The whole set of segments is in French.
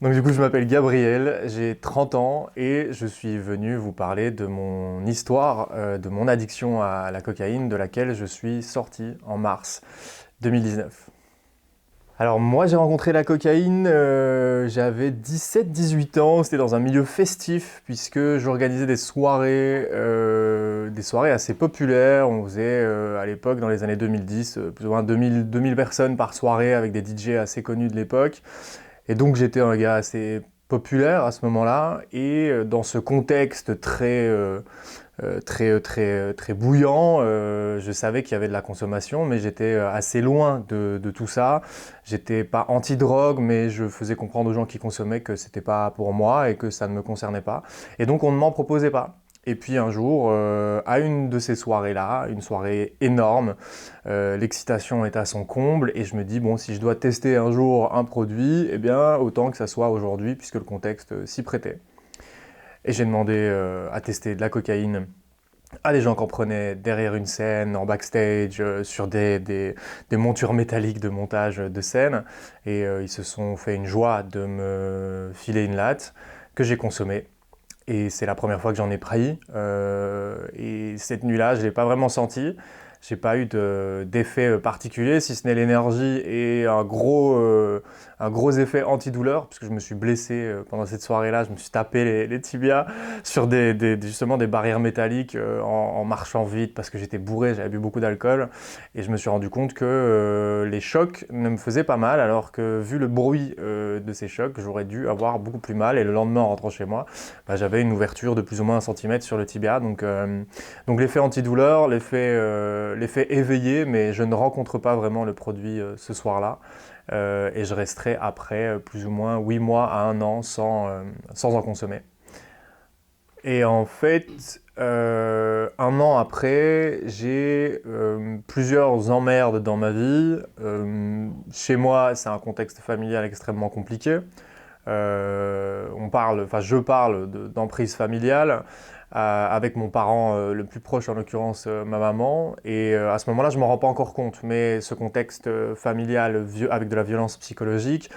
Donc du coup, je m'appelle Gabriel, j'ai 30 ans et je suis venu vous parler de mon histoire, de mon addiction à la cocaïne, de laquelle je suis sorti en mars 2019. Alors moi, j'ai rencontré la cocaïne, j'avais 17-18 ans, c'était dans un milieu festif puisque j'organisais des soirées assez populaires. On faisait à l'époque, dans les années 2010, plus ou moins 2000 personnes par soirée avec des DJ assez connus de l'époque. Et donc j'étais un gars assez populaire à ce moment-là, et dans ce contexte très bouillant, je savais qu'il y avait de la consommation, mais j'étais assez loin de tout ça. J'étais pas anti-drogue, mais je faisais comprendre aux gens qui consommaient que c'était pas pour moi et que ça ne me concernait pas. Et donc on ne m'en proposait pas. Et puis un jour, à une de ces soirées-là, une soirée énorme, l'excitation est à son comble et je me dis, bon, si je dois tester un jour un produit, eh bien, autant que ça soit aujourd'hui, puisque le contexte s'y prêtait. Et j'ai demandé à tester de la cocaïne à des gens qui en prenaient derrière une scène, en backstage, sur des montures métalliques de montage de scène. Et ils se sont fait une joie de me filer une latte que j'ai consommée. Et c'est la première fois que j'en ai pris. Et cette nuit-là, je ne l'ai pas vraiment senti. J'ai pas eu d'effet particulier, si ce n'est l'énergie et un gros effet antidouleur, puisque je me suis blessé pendant cette soirée-là. Je me suis tapé les tibias sur justement des barrières métalliques en marchant vite, parce que j'étais bourré, j'avais bu beaucoup d'alcool. Et je me suis rendu compte que les chocs ne me faisaient pas mal, alors que vu le bruit de ces chocs, j'aurais dû avoir beaucoup plus mal. Et le lendemain, en rentrant chez moi, bah, j'avais une ouverture de plus ou moins 1 centimètre sur le tibia. Donc l'effet antidouleur, l'effet éveillé, mais je ne rencontre pas vraiment le produit ce soir-là. Et je resterai après plus ou moins 8 mois à 1 an sans en consommer. Et en fait, 1 an après, j'ai plusieurs emmerdes dans ma vie. Chez moi, c'est un contexte familial extrêmement compliqué. Je parle d'emprise familiale avec mon parent le plus proche, en l'occurrence ma maman. Et à ce moment-là, je ne m'en rends pas encore compte. Mais ce contexte familial avec de la violence psychologique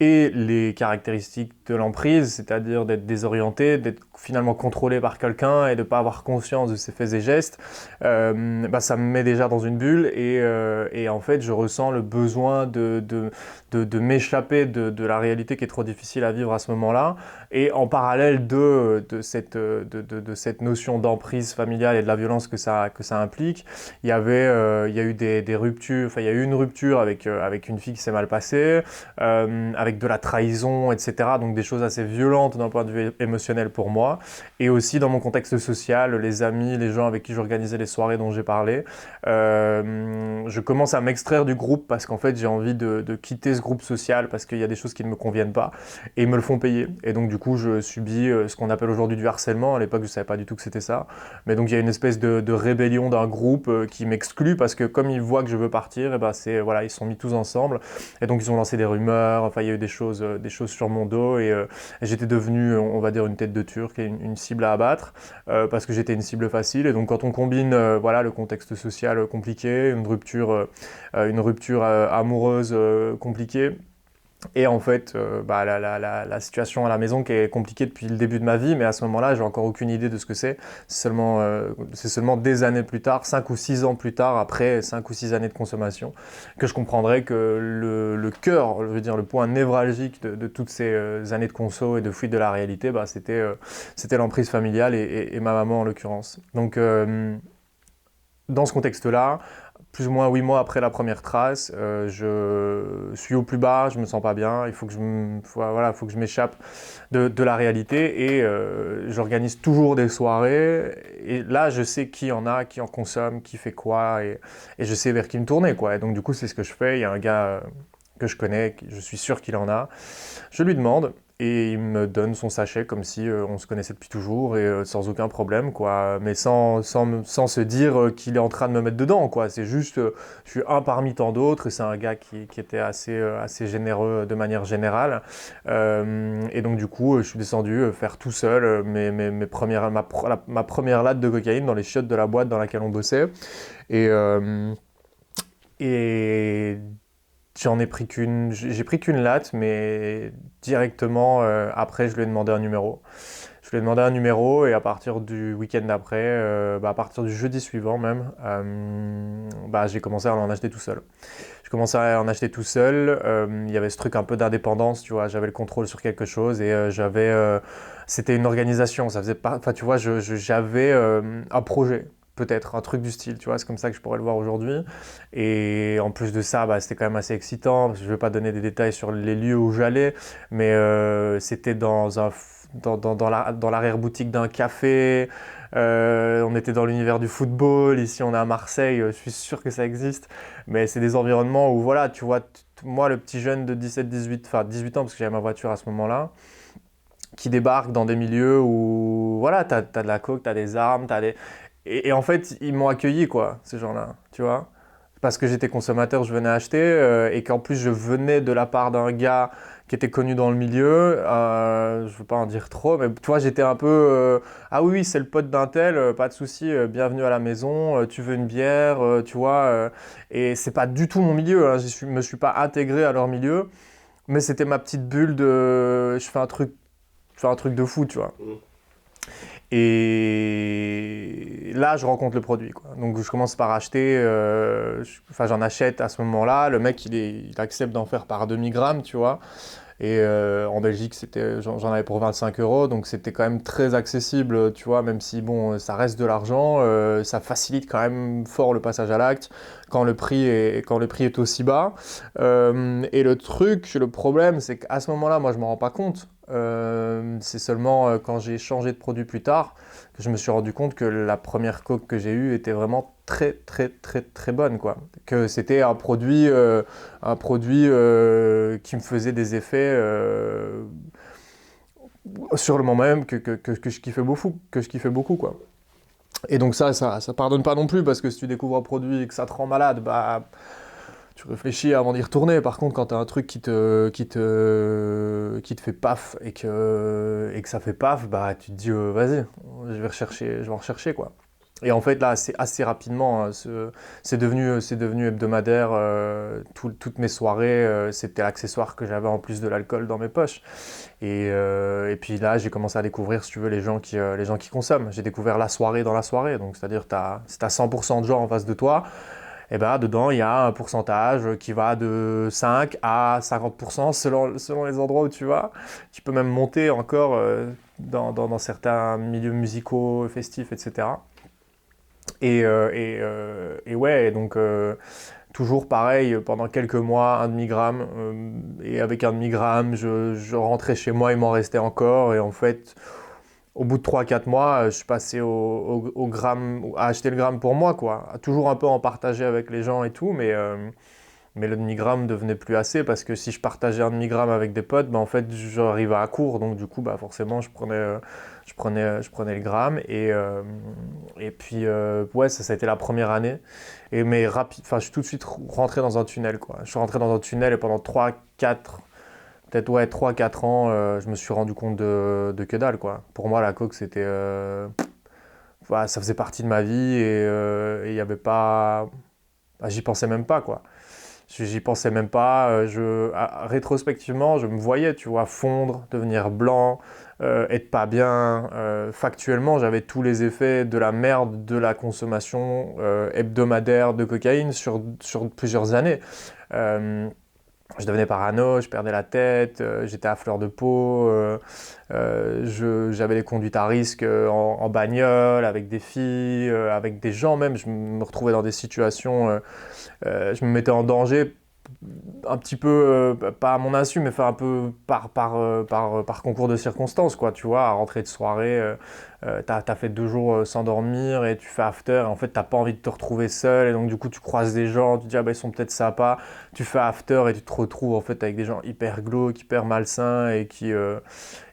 et les caractéristiques de l'emprise, c'est-à-dire d'être désorienté, d'être finalement contrôlé par quelqu'un et de ne pas avoir conscience de ses faits et gestes, ça me met déjà dans une bulle. Et en fait, je ressens le besoin de m'échapper de la réalité qui est trop difficile à vivre à ce moment-là. Et en parallèle de cette notion d'emprise familiale et de la violence que ça implique, il y a eu des ruptures, enfin il y a eu une rupture avec une fille qui s'est mal passée, avec de la trahison, etc. Donc des choses assez violentes d'un point de vue émotionnel pour moi. Et aussi dans mon contexte social, les amis, les gens avec qui j'organisais les soirées dont j'ai parlé, je commence à m'extraire du groupe parce qu'en fait j'ai envie de quitter ce groupe social parce qu'il y a des choses qui ne me conviennent pas et ils me le font payer. Et donc du coup je subis ce qu'on appelle aujourd'hui du harcèlement. À l'époque je savais pas du tout que c'était ça. Mais donc il y a une espèce de rébellion d'un groupe qui m'exclut parce que comme ils voient que je veux partir, et ben voilà, ils se sont mis tous ensemble et donc ils ont lancé des rumeurs. Enfin il y a eu des choses sur mon dos et j'étais devenu, on va dire, une tête de turc et une cible à abattre parce que j'étais une cible facile. Et donc quand on combine voilà, le contexte social compliqué, une rupture amoureuse compliquée, et en fait, la situation à la maison qui est compliquée depuis le début de ma vie, mais à ce moment-là, j'ai encore aucune idée de ce que c'est. C'est seulement des années plus tard, 5 ou 6 ans plus tard, après 5 ou 6 années de consommation, que je comprendrai que le cœur, je veux dire, le point névralgique de toutes ces années de conso et de fuite de la réalité, c'était l'emprise familiale et ma maman en l'occurrence. Donc, dans ce contexte-là, plus ou moins 8 mois après la première trace, je suis au plus bas, je me sens pas bien, il faut que faut que je m'échappe de la réalité et j'organise toujours des soirées et là je sais qui en a, qui en consomme, qui fait quoi et je sais vers qui me tourner quoi. Et donc du coup c'est ce que je fais, il y a un gars que je connais, je suis sûr qu'il en a, je lui demande et il me donne son sachet comme si on se connaissait depuis toujours et sans aucun problème quoi, mais sans se dire qu'il est en train de me mettre dedans quoi. C'est juste, je suis un parmi tant d'autres et c'est un gars qui était assez généreux de manière générale. Et donc du coup je suis descendu faire tout seul ma première latte de cocaïne dans les chiottes de la boîte dans laquelle on bossait et, euh, et J'en ai pris qu'une, j'ai pris qu'une latte, mais directement après, je lui ai demandé un numéro. Je lui ai demandé un numéro et à partir du week-end d'après, à partir du jeudi suivant même, j'ai commencé à en acheter tout seul. Je commençais à en acheter tout seul. Il y avait ce truc un peu d'indépendance, tu vois. J'avais le contrôle sur quelque chose et c'était une organisation. Ça faisait pas, enfin, tu vois, j'avais un projet. Peut-être un truc du style, tu vois, c'est comme ça que je pourrais le voir aujourd'hui. Et en plus de ça, c'était quand même assez excitant. Je ne vais pas donner des détails sur les lieux où j'allais, mais c'était dans l'arrière-boutique d'un café. On était dans l'univers du football. Ici, on est à Marseille. Je suis sûr que ça existe. Mais c'est des environnements où, voilà, tu vois, moi, le petit jeune de 17, 18, enfin 18 ans, parce que j'avais ma voiture à ce moment-là, qui débarque dans des milieux où, voilà, t'as de la coke, t'as des armes, Et en fait, ils m'ont accueilli, quoi, ces gens-là, tu vois. Parce que j'étais consommateur, je venais acheter, et qu'en plus, je venais de la part d'un gars qui était connu dans le milieu. Je ne veux pas en dire trop, mais tu vois, j'étais un peu ah oui, c'est le pote d'un tel, pas de souci, bienvenue à la maison, tu veux une bière, tu vois. Et c'est pas du tout mon milieu, hein, me suis pas intégré à leur milieu, mais c'était ma petite bulle de je fais un truc de fou, tu vois. Et là, je rencontre le produit, quoi. Donc, je commence par acheter, j'en achète à ce moment-là. Le mec, il accepte d'en faire par demi-gramme, tu vois. Et en Belgique, j'en avais pour 25 euros, donc c'était quand même très accessible, tu vois, même si bon, ça reste de l'argent, ça facilite quand même fort le passage à l'acte quand le prix est aussi bas. Et le problème, c'est qu'à ce moment-là, moi, je m'en rends pas compte. C'est seulement quand j'ai changé de produit plus tard que je me suis rendu compte que la première coke que j'ai eue était vraiment très très très très bonne, quoi. Que c'était un produit qui me faisait des effets sur le moment même que je kiffais beaucoup, quoi. Et donc ça pardonne pas non plus, parce que si tu découvres un produit et que ça te rend malade, tu réfléchis avant d'y retourner. Par contre, quand tu as un truc qui te fait paf et que ça fait paf, tu te dis vas-y, je vais en rechercher, quoi. Et en fait, là, c'est assez rapidement, hein, c'est devenu hebdomadaire. Toutes mes soirées, c'était l'accessoire que j'avais en plus de l'alcool dans mes poches. Et puis là, j'ai commencé à découvrir, si tu veux, les gens qui consomment. J'ai découvert la soirée dans la soirée. Donc, c'est-à-dire, si tu as 100% de gens en face de toi, et dedans, il y a un pourcentage qui va de 5 à 50% selon les endroits où tu vas. Tu peux même monter encore dans certains milieux musicaux, festifs, etc. Et ouais, donc toujours pareil, pendant quelques mois, un demi-gramme. Et avec un demi-gramme, je rentrais chez moi, il m'en restait encore. Et en fait, au bout de 3 4 mois, je suis passé au gramme, à acheter le gramme pour moi, quoi. Toujours un peu en partager avec les gens et tout, mais le demi-gramme devenait plus assez, parce que si je partageais un demi-gramme avec des potes, en fait, j'arrivais à court. Donc du coup, forcément, je prenais le gramme. Et puis, ouais, ça a été la première année. Mais rapide, enfin, je suis tout de suite rentré dans un tunnel, quoi. Je suis rentré dans un tunnel et pendant 3 4 peut-être, ouais, 3 4 ans, je me suis rendu compte de que dalle, quoi. Pour moi, la coke, c'était voilà, ça faisait partie de ma vie, et il y avait pas, j'y pensais même pas, quoi. J'y pensais même pas. Rétrospectivement, je me voyais, tu vois, fondre, devenir blanc, être pas bien. Factuellement, j'avais tous les effets de la merde de la consommation hebdomadaire de cocaïne sur plusieurs années. Euh, je devenais parano, je perdais la tête, j'étais à fleur de peau, j'avais des conduites à risque en bagnole, avec des filles, avec des gens même. Je me retrouvais dans des situations, je me mettais en danger un petit peu, pas à mon insu, mais un peu par concours de circonstances, quoi, tu vois, à rentrer de soirée, t'as fait 2 jours sans dormir et tu fais after, et en fait t'as pas envie de te retrouver seul, et donc du coup tu croises des gens, tu te dis ils sont peut-être sympas, tu fais after et tu te retrouves en fait avec des gens hyper glauques, hyper malsains,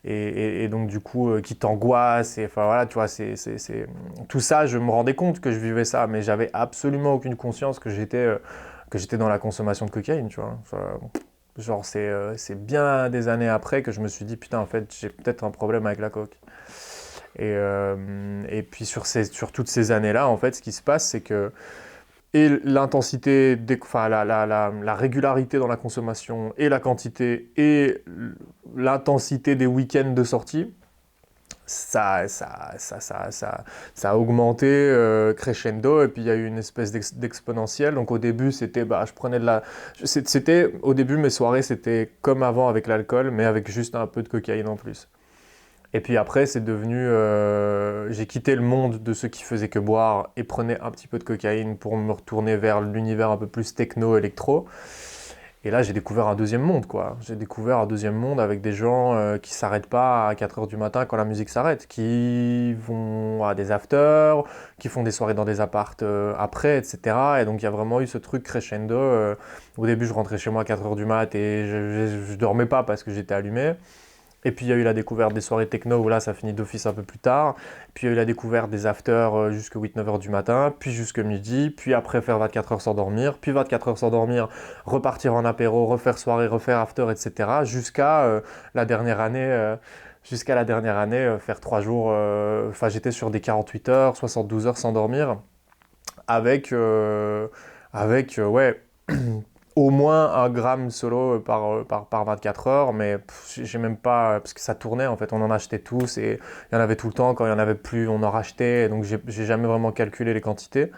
et donc du coup qui t'angoissent, et enfin voilà, tu vois, tout ça, je me rendais compte que je vivais ça, mais j'avais absolument aucune conscience que j'étais dans la consommation de cocaïne, tu vois. Genre, c'est bien des années après que je me suis dit, putain, en fait, j'ai peut-être un problème avec la coke. Et puis sur toutes ces années-là, en fait, ce qui se passe, c'est que et l'intensité, enfin la régularité dans la consommation, et la quantité, et l'intensité des week-ends de sortie, ça a augmenté crescendo, et puis il y a eu une espèce d'exponentielle. Donc au début, c'était, bah, je prenais de la... Au début, mes soirées, c'était comme avant avec l'alcool, mais avec juste un peu de cocaïne en plus. Et puis après, c'est devenu... j'ai quitté le monde de ceux qui faisaient que boire et prenaient un petit peu de cocaïne pour me retourner vers l'univers un peu plus techno-électro. Et là, j'ai découvert un deuxième monde, quoi. J'ai découvert un deuxième monde avec des gens qui s'arrêtent pas à 4 heures du matin quand la musique s'arrête, qui vont à des afters, qui font des soirées dans des appartes après, etc. Et donc, il y a vraiment eu ce truc crescendo. Au début, je rentrais chez moi à 4 heures du mat et je dormais pas parce que j'étais allumé. Et puis il y a eu la découverte des soirées techno où là ça finit d'office un peu plus tard. Puis il y a eu la découverte des afters jusqu'à 8-9 heures du matin, puis jusqu'à midi, puis après faire 24 heures sans dormir, puis 24 heures sans dormir, repartir en apéro, refaire soirée, refaire after, etc. La dernière année, faire 3 jours, enfin j'étais sur des 48 heures, 72 heures sans dormir, avec, ouais, au moins 1 gramme solo par 24 heures, mais j'ai même pas, parce que ça tournait en fait, on en achetait tous et il y en avait tout le temps, quand il y en avait plus, on en rachetait, donc j'ai jamais vraiment calculé les quantités.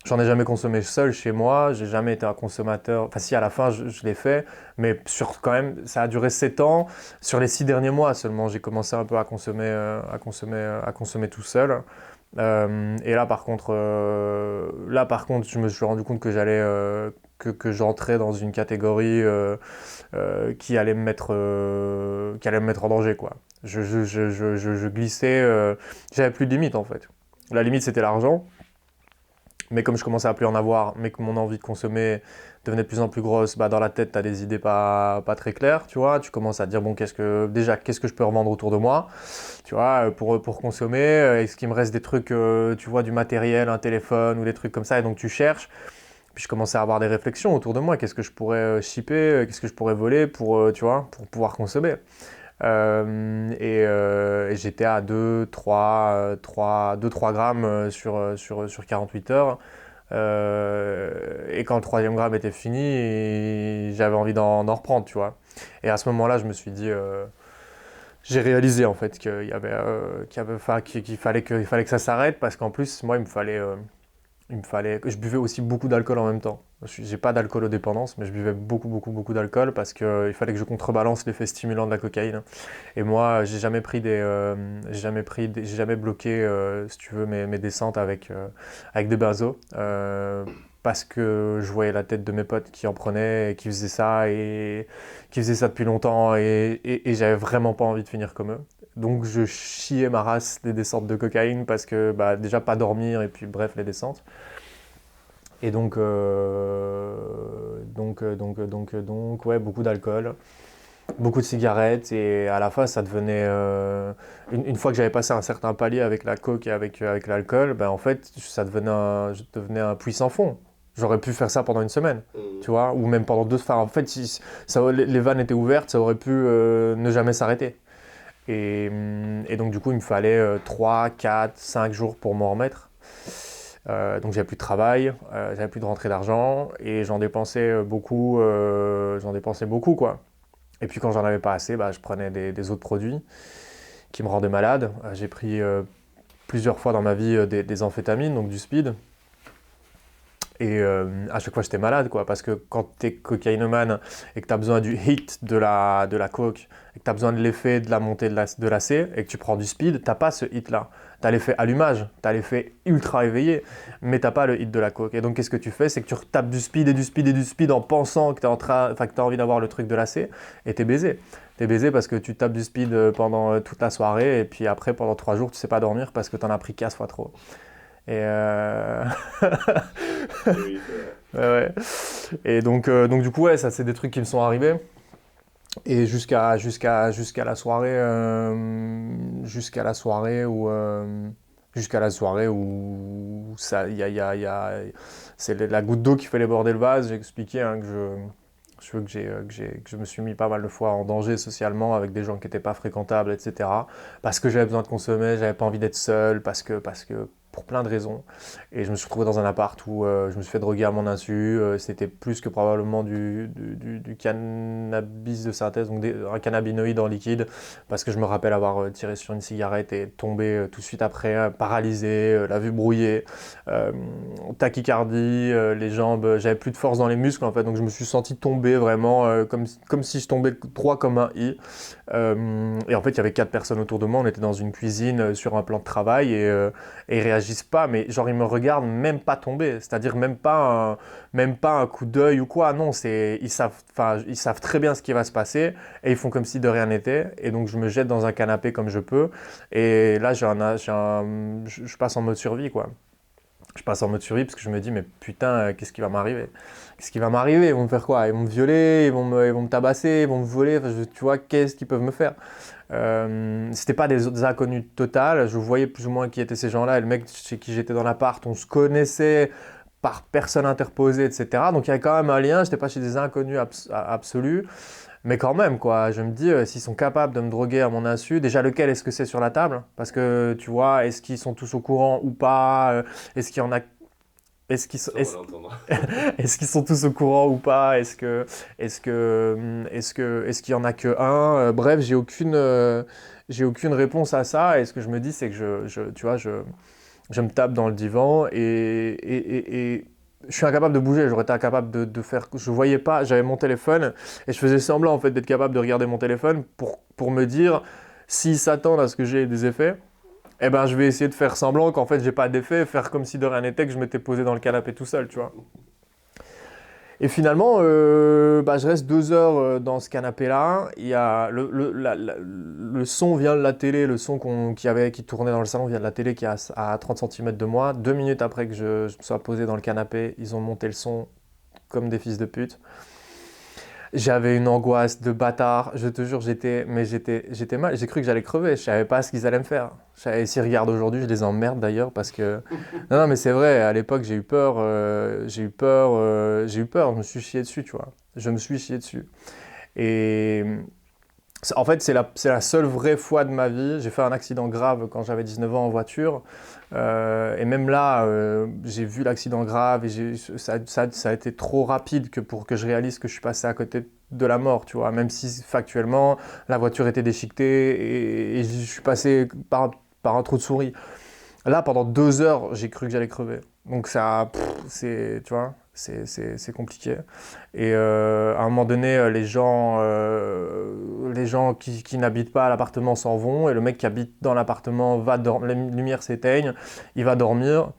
J'en ai jamais consommé seul chez moi, j'ai jamais été un consommateur, enfin si à la fin je l'ai fait, mais quand même, ça a duré 7 ans, sur les 6 derniers mois seulement, j'ai commencé un peu à consommer tout seul. Et là par contre, je me suis rendu compte que que j'entrais dans une catégorie qui allait me mettre en danger, quoi. Je glissais, j'avais plus de limite en fait. La limite c'était l'argent, mais comme je commençais à plus en avoir, mais que mon envie de consommer devenait de plus en plus grosse, bah dans la tête, tu as des idées pas très claires, tu vois. Tu commences à te dire, bon, qu'est-ce que je peux revendre autour de moi, tu vois, pour consommer. Est-ce qu'il me reste des trucs, tu vois, du matériel, un téléphone ou des trucs comme ça, et donc tu cherches. Puis je commençais à avoir des réflexions autour de moi, qu'est-ce que je pourrais shipper, qu'est-ce que je pourrais voler tu vois, pour pouvoir consommer. Et j'étais à 2-3 grammes sur 48 heures. Et quand le troisième gramme était fini, j'avais envie d'en reprendre, tu vois. Et à ce moment-là, je me suis dit, j'ai réalisé en fait qu'il fallait que ça s'arrête, parce qu'en plus, moi, je buvais aussi beaucoup d'alcool en même temps. J'ai pas d'alcoolodépendance, mais je buvais beaucoup, beaucoup, beaucoup d'alcool parce qu'il fallait que je contrebalance l'effet stimulant de la cocaïne. Et moi, j'ai jamais bloqué, si tu veux, mes descentes avec des benzos. Parce que je voyais la tête de mes potes qui en prenaient et qui faisaient ça depuis longtemps, et j'avais vraiment pas envie de finir comme eux. Donc je chiais ma race des descentes de cocaïne, parce que bah, déjà pas dormir, et puis bref, les descentes. Et donc, ouais, beaucoup d'alcool, beaucoup de cigarettes, et à la fin, ça devenait... une fois que j'avais passé un certain palier avec la coke et avec l'alcool, ben, en fait, je devenais un puits sans fond. J'aurais pu faire ça pendant une semaine, tu vois, ou même pendant 2... Enfin, en fait, si les vannes étaient ouvertes, ça aurait pu ne jamais s'arrêter. Et donc, du coup, il me fallait 3, 4, 5 jours pour m'en remettre. Donc j'avais plus de travail, j'avais plus de rentrée d'argent, et j'en dépensais beaucoup, quoi. Et puis quand j'en avais pas assez, bah, je prenais des autres produits qui me rendaient malade. J'ai pris plusieurs fois dans ma vie des amphétamines, donc du speed. Et à chaque fois j'étais malade, quoi, parce que quand t'es cocaïnomane et que t'as besoin du hit de la coke, et que t'as besoin de l'effet de la montée de la C, et que tu prends du speed, t'as pas ce hit là. T'as l'effet allumage, t'as l'effet ultra éveillé, mais t'as pas le hit de la coke. Et donc qu'est-ce que tu fais? C'est que tu retapes du speed et du speed et du speed en pensant que que t'as envie d'avoir le truc de la C, et t'es baisé. T'es baisé parce que tu tapes du speed pendant toute la soirée, et puis après pendant 3 jours tu sais pas dormir parce que t'en as pris 15 fois trop. Et Oui, c'est vrai. ouais, ouais. Et donc du coup, ouais, ça c'est des trucs qui me sont arrivés. Et jusqu'à la soirée où ça, c'est la goutte d'eau qui fait déborder le vase. J'ai expliqué, hein, que je me suis mis pas mal de fois en danger socialement avec des gens qui n'étaient pas fréquentables, etc. Parce que j'avais besoin de consommer, j'avais pas envie d'être seul, parce que pour plein de raisons. Et je me suis retrouvé dans un appart où je me suis fait droguer à mon insu. C'était plus que probablement du cannabis de synthèse, donc un cannabinoïde en liquide, parce que je me rappelle avoir tiré sur une cigarette et tombé tout de suite après, paralysé, la vue brouillée, tachycardie, les jambes, j'avais plus de force dans les muscles en fait, donc je me suis senti tomber vraiment comme si je tombais droit comme un i. Et en fait, il y avait 4 personnes autour de moi, on était dans une cuisine sur un plan de travail et ils réagissent pas, mais genre ils me regardent même pas tomber, c'est-à-dire même pas un coup d'œil ou quoi, non, ils savent très bien ce qui va se passer et ils font comme si de rien n'était. Et donc je me jette dans un canapé comme je peux et là je passe en mode survie quoi. Je passe en mode survie parce que je me dis mais putain, qu'est-ce qui va m'arriver? Qu'est-ce qui va m'arriver? Ils vont me faire quoi? Ils vont me violer, ils vont me tabasser, ils vont me voler, enfin, tu vois, qu'est-ce qu'ils peuvent me faire? C'était pas des inconnus total, je voyais plus ou moins qui étaient ces gens-là et le mec chez qui j'étais dans l'appart, on se connaissait par personne interposée, etc. Donc il y avait quand même un lien, j'étais pas chez des inconnus absolus. Mais quand même, quoi, je me dis, s'ils sont capables de me droguer à mon insu, déjà lequel est-ce que c'est sur la table? Parce que, tu vois, est-ce qu'ils sont tous au courant ou pas? Est-ce qu'il y en a... Est-ce qu'ils sont, Ça, on va l'entendre. est-ce qu'ils sont tous au courant ou pas? Est-ce qu'il y en a que un? Bref, j'ai aucune réponse à ça. Et ce que je me dis, c'est que tu vois, je me tape dans le divan et je suis incapable de bouger. J'aurais été incapable de faire. Je voyais pas. J'avais mon téléphone et je faisais semblant en fait d'être capable de regarder mon téléphone pour me dire s'ils s'attendent à ce que j'ai des effets. Eh ben, je vais essayer de faire semblant qu'en fait j'ai pas d'effet, faire comme si de rien n'était, que je m'étais posé dans le canapé tout seul, tu vois. Et finalement, je reste 2 heures dans ce canapé-là. Il y a le son vient de la télé, le son qui tournait dans le salon vient de la télé qui est à 30 cm de moi. 2 minutes après que je me sois posé dans le canapé, ils ont monté le son comme des fils de pute. J'avais une angoisse de bâtard, je te jure, j'étais mal, j'ai cru que j'allais crever, je savais pas ce qu'ils allaient me faire. S'ils regardent aujourd'hui, je les emmerde d'ailleurs parce que... Non, mais c'est vrai, à l'époque j'ai eu peur, je me suis chié dessus, tu vois. Je me suis chié dessus. Et en fait, c'est la seule vraie fois de ma vie. J'ai fait un accident grave quand j'avais 19 ans en voiture. Et même là, j'ai vu l'accident grave et ça a été trop rapide pour que je réalise que je suis passé à côté de la mort, tu vois. Même si factuellement, la voiture était déchiquetée et je suis passé par un trou de souris. Là, pendant 2 heures, j'ai cru que j'allais crever. Donc ça, tu vois, c'est compliqué. Et à un moment donné, les gens qui n'habitent pas à l'appartement s'en vont et le mec qui habite dans l'appartement va dormir, les lumières s'éteignent, il va dormir.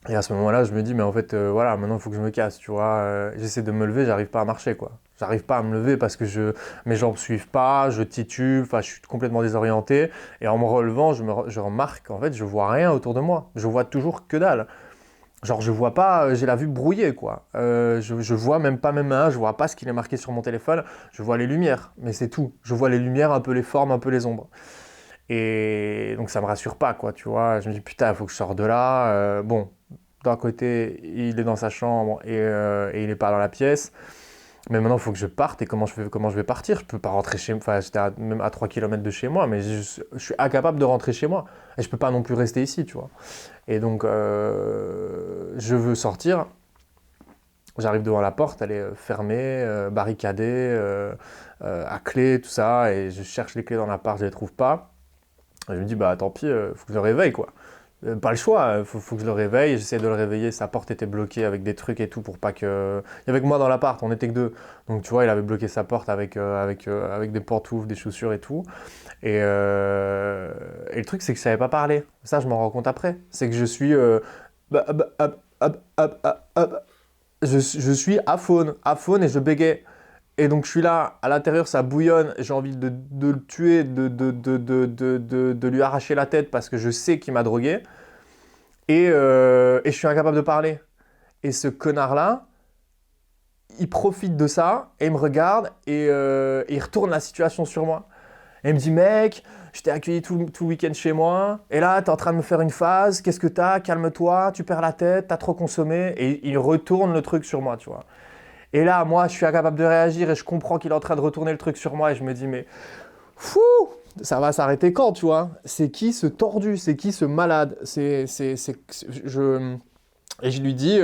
Et à ce moment-là, je me dis, mais en fait, voilà, maintenant il faut que je me casse, tu vois. J'essaie de me lever, j'arrive pas à marcher, quoi. J'arrive pas à me lever parce que mes jambes suivent pas, je titube, enfin, je suis complètement désorienté. Et en me relevant, je remarque qu'en fait, je vois rien autour de moi. Je vois toujours que dalle. Genre, je vois pas, j'ai la vue brouillée, quoi. Je vois même pas mes mains, je vois pas ce qu'il est marqué sur mon téléphone. Je vois les lumières, mais c'est tout. Je vois les lumières, un peu les formes, un peu les ombres. Et donc, ça me rassure pas, quoi, tu vois. Je me dis, putain, il faut que je sorte de là. Bon, d'un côté, il est dans sa chambre et il est pas dans la pièce. Mais maintenant, il faut que je parte. Et comment je vais partir? Je peux pas rentrer chez moi. Enfin, j'étais même à 3 km de chez moi, mais je suis incapable de rentrer chez moi. Et je peux pas non plus rester ici, tu vois. Et donc, je veux sortir. J'arrive devant la porte, elle est fermée, barricadée, à clé, tout ça. Et je cherche les clés dans l'appart, je les trouve pas. Et je me dis, bah tant pis, faut que je le réveille, quoi. Pas le choix, faut que je le réveille. J'essaie de le réveiller, sa porte était bloquée avec des trucs et tout pour pas que... Il y avait que moi dans l'appart, on était que deux. Donc tu vois, il avait bloqué sa porte avec des pantoufles, des chaussures et tout. Et le truc, c'est que je savais pas parler. Ça, je m'en rends compte après. C'est que je suis... je suis aphone et je bégaye. Et donc je suis là, à l'intérieur ça bouillonne, j'ai envie de le tuer, de lui arracher la tête parce que je sais qu'il m'a drogué. Et je suis incapable de parler. Et ce connard-là, il profite de ça et il me regarde et il retourne la situation sur moi. Et il me dit, mec, je t'ai accueilli tout le week-end chez moi, et là, t'es en train de me faire une phase, qu'est-ce que t'as? Calme-toi, tu perds la tête, t'as trop consommé. Et il retourne le truc sur moi, tu vois. Et là, moi, je suis incapable de réagir et je comprends qu'il est en train de retourner le truc sur moi et je me dis, mais fou! ça va s'arrêter quand, tu vois? C'est qui ce tordu? C'est qui ce malade? Et je lui dis,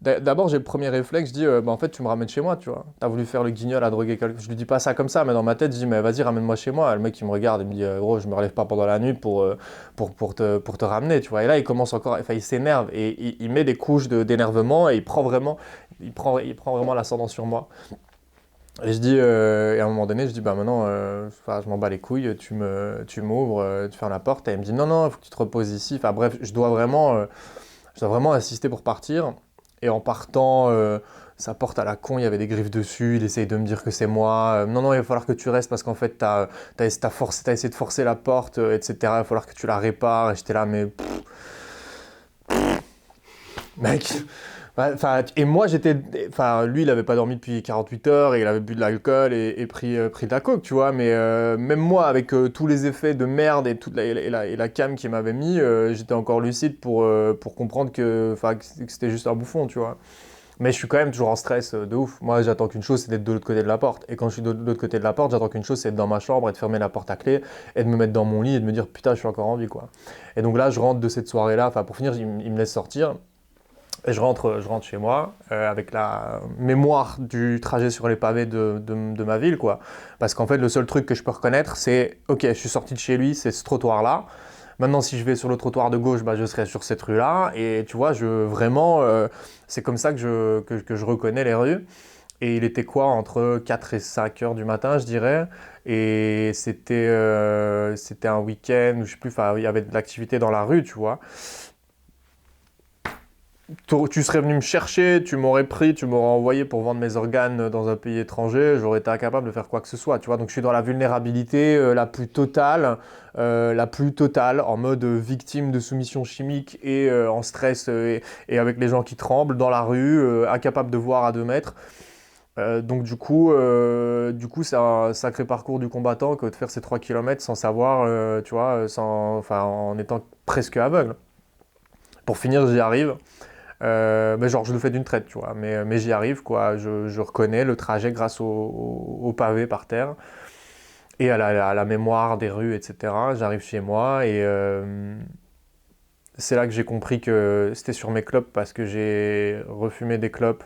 d'abord j'ai le premier réflexe, je dis, bah, en fait tu me ramènes chez moi, tu vois. T'as voulu faire le guignol à droguer quelqu'un. Je lui dis pas ça comme ça, mais dans ma tête je dis, mais vas-y ramène-moi chez moi. Le mec il me regarde, il me dit, gros je me relève pas pendant la nuit pour te ramener, tu vois. Et là il commence encore, enfin il s'énerve et il met des couches d'énervement et il prend vraiment l'ascendant sur moi. Et je dis, et à un moment donné, je dis, bah maintenant, enfin, je m'en bats les couilles, tu m'ouvres, tu fermes la porte. Et elle me dit, non, non, il faut que tu te reposes ici. Enfin bref, je dois vraiment insister pour partir. Et en partant, sa porte à la con, il y avait des griffes dessus. Il essaye de me dire que c'est moi. Non, non, il va falloir que tu restes parce qu'en fait, t'as essayé de forcer la porte, etc. Il va falloir que tu la répares. Et j'étais là, mais mec. Ouais, et moi, lui, il avait pas dormi depuis 48 heures et il avait bu de l'alcool et pris de la coke, tu vois. Mais même moi, avec tous les effets de merde et toute la cam qu'il m'avait mis, j'étais encore lucide pour comprendre que c'était juste un bouffon, tu vois. Mais je suis quand même toujours en stress de ouf. Moi, j'attends qu'une chose, c'est d'être de l'autre côté de la porte. Et quand je suis de l'autre côté de la porte, j'attends qu'une chose, c'est d'être dans ma chambre et de fermer la porte à clé et de me mettre dans mon lit et de me dire putain, je suis encore en vie, quoi. Et donc là, je rentre de cette soirée-là. Enfin, pour finir, il me laisse sortir. Et je rentre chez moi avec la mémoire du trajet sur les pavés de ma ville, quoi. Parce qu'en fait, le seul truc que je peux reconnaître, c'est ok, je suis sorti de chez lui, c'est ce trottoir-là. Maintenant, si je vais sur le trottoir de gauche, bah, je serai sur cette rue-là. Et tu vois, c'est comme ça que je reconnais les rues. Et il était quoi, entre 4 et 5 heures du matin, je dirais. Et c'était un week-end, ou je sais plus, enfin, il y avait de l'activité dans la rue, tu vois. Tu serais venu me chercher, tu m'aurais pris, tu m'aurais envoyé pour vendre mes organes dans un pays étranger, j'aurais été incapable de faire quoi que ce soit, tu vois. Donc je suis dans la vulnérabilité la plus totale, en mode victime de soumission chimique et en stress et avec les gens qui tremblent dans la rue, incapable de voir à 2 mètres. Donc du coup, c'est un sacré parcours du combattant que de faire ces 3 kilomètres sans savoir, tu vois, en étant presque aveugle. Pour finir, j'y arrive. Mais genre, je le fais d'une traite, tu vois. Mais j'y arrive, quoi. Je reconnais le trajet grâce au pavé par terre et à la mémoire des rues, etc. J'arrive chez moi et c'est là que j'ai compris que c'était sur mes clopes parce que j'ai refumé des clopes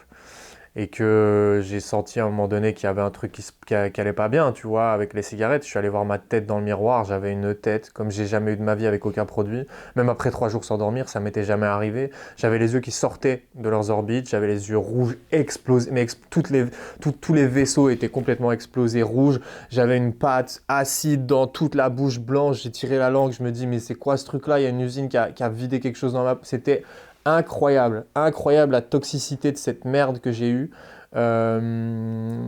et que j'ai senti à un moment donné qu'il y avait un truc qui allait pas bien, tu vois, avec les cigarettes. Je suis allé voir ma tête dans le miroir, j'avais une tête comme j'ai jamais eu de ma vie avec aucun produit. Même après 3 jours sans dormir, ça m'était jamais arrivé. J'avais les yeux qui sortaient de leurs orbites, j'avais les yeux rouges explosés, mais tous les vaisseaux étaient complètement explosés rouges. J'avais une pâte acide dans toute la bouche blanche, j'ai tiré la langue, je me dis mais c'est quoi ce truc-là? Il y a une usine qui a vidé quelque chose dans ma... C'était incroyable, incroyable la toxicité de cette merde que j'ai eue. Euh,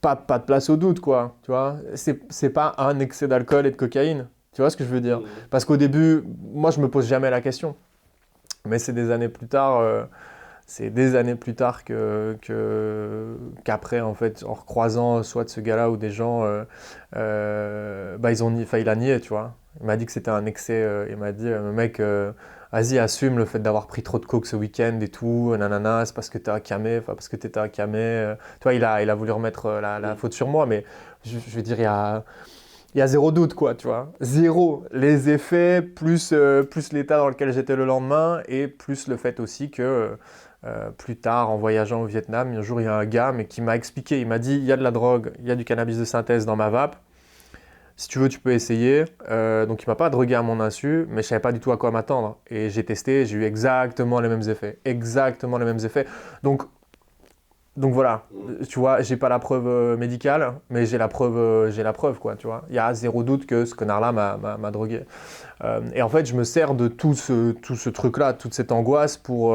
pas de place au doute, quoi. Tu vois, c'est pas un excès d'alcool et de cocaïne. Tu vois ce que je veux dire? Parce qu'au début, moi, je me pose jamais la question. Mais c'est des années plus tard, qu'après, en fait, en recroisant soit de ce gars-là ou des gens, bah, il a nié, tu vois. Il m'a dit que c'était un excès. Il m'a dit, mec, vas-y, assume le fait d'avoir pris trop de coke ce week-end et tout, nanana, c'est parce que t'es un camé, enfin, parce que t'étais un camé. Tu vois, il a voulu remettre la faute sur moi, mais je veux dire, il y a zéro doute, quoi, tu vois. Zéro. Les effets, plus l'état dans lequel j'étais le lendemain, et plus le fait aussi que plus tard, en voyageant au Vietnam, un jour, il y a un gars mais qui m'a expliqué, il m'a dit, il y a de la drogue, il y a du cannabis de synthèse dans ma vape. Si tu veux, tu peux essayer. Donc, il m'a pas drogué à mon insu, mais je savais pas du tout à quoi m'attendre. Et j'ai testé, j'ai eu exactement les mêmes effets. Exactement les mêmes effets. Donc voilà, tu vois, j'ai pas la preuve médicale, mais j'ai la preuve, quoi, tu vois. Il y a zéro doute que ce connard-là m'a drogué. Et en fait, je me sers de tout ce truc-là, toute cette angoisse pour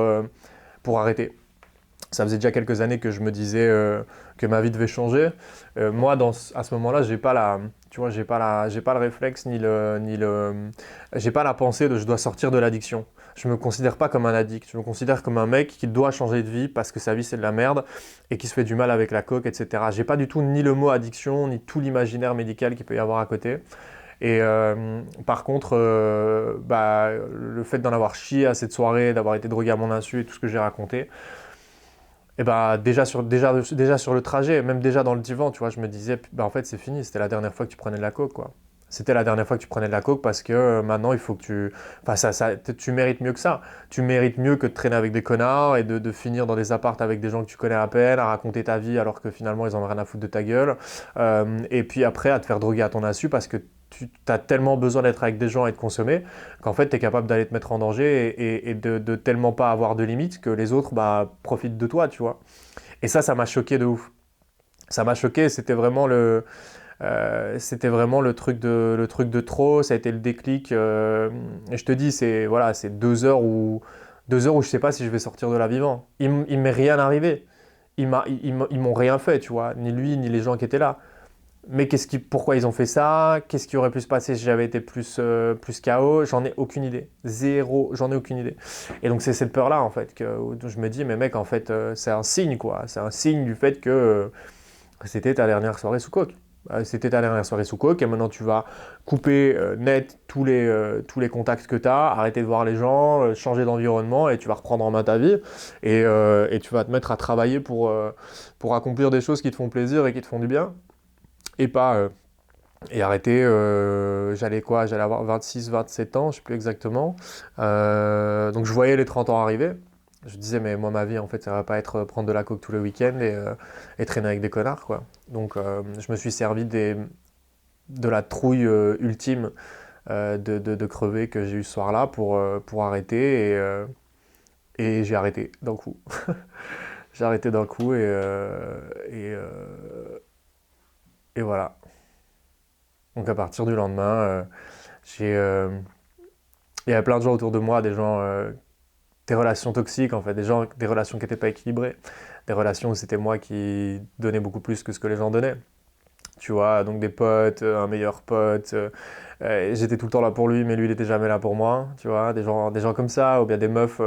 arrêter. Ça faisait déjà quelques années que je me disais que ma vie devait changer. Moi, à ce moment-là, tu vois, j'ai pas le réflexe j'ai pas la pensée de je dois sortir de l'addiction. Je me considère pas comme un addict. Je me considère comme un mec qui doit changer de vie parce que sa vie c'est de la merde et qui se fait du mal avec la coke, etc. J'ai pas du tout ni le mot addiction ni tout l'imaginaire médical qu'il peut y avoir à côté. Et par contre, le fait d'en avoir chié à cette soirée, d'avoir été drogué à mon insu et tout ce que j'ai raconté, Et bah déjà sur le trajet, même déjà dans le divan, tu vois, je me disais, bah en fait c'est fini, c'était la dernière fois que tu prenais de la coke, quoi. C'était la dernière fois que tu prenais de la coke parce que maintenant il faut que tu... Enfin tu mérites mieux que ça. Tu mérites mieux que de traîner avec des connards et de finir dans des appartes avec des gens que tu connais à peine, à raconter ta vie alors que finalement ils en ont rien à foutre de ta gueule. Et puis après à te faire droguer à ton insu parce que tu as tellement besoin d'être avec des gens et de consommer qu'en fait tu es capable d'aller te mettre en danger et de tellement pas avoir de limites que les autres bah, profitent de toi, tu vois. Et ça m'a choqué de ouf. Ça m'a choqué, le truc de trop, ça a été le déclic. Et je te dis, c'est 2 heures où je sais pas si je vais sortir de là vivant. Il m'est rien arrivé. Ils m'ont rien fait, tu vois, ni lui, ni les gens qui étaient là. Mais pourquoi ils ont fait ça? Qu'est-ce qui aurait pu se passer si j'avais été plus KO? J'en ai aucune idée. Zéro, j'en ai aucune idée. Et donc c'est cette peur-là en fait où je me dis, mais mec, en fait, c'est un signe quoi. C'est un signe du fait que c'était ta dernière soirée sous coke. C'était ta dernière soirée sous coke et maintenant tu vas couper net tous les contacts que tu as, arrêter de voir les gens, changer d'environnement et tu vas reprendre en main ta vie et tu vas te mettre à travailler pour accomplir des choses qui te font plaisir et qui te font du bien et pas et arrêter, j'allais avoir 26, 27 ans, je sais plus exactement. Donc je voyais les 30 ans arriver. Je disais, mais moi, ma vie, en fait, ça va pas être prendre de la coke tous les week-ends et traîner avec des connards, quoi. Donc je me suis servi de la trouille ultime de crever que j'ai eu ce soir-là pour arrêter et j'ai arrêté d'un coup. J'ai arrêté d'un coup et, euh, et voilà. Donc à partir du lendemain, j'ai, euh, il y avait plein de gens autour de moi, des gens, des relations toxiques en fait, des relations qui n'étaient pas équilibrées, des relations où c'était moi qui donnais beaucoup plus que ce que les gens donnaient. Tu vois, donc des potes, un meilleur pote, j'étais tout le temps là pour lui, mais lui il était jamais là pour moi, tu vois, des gens comme ça, ou bien des meufs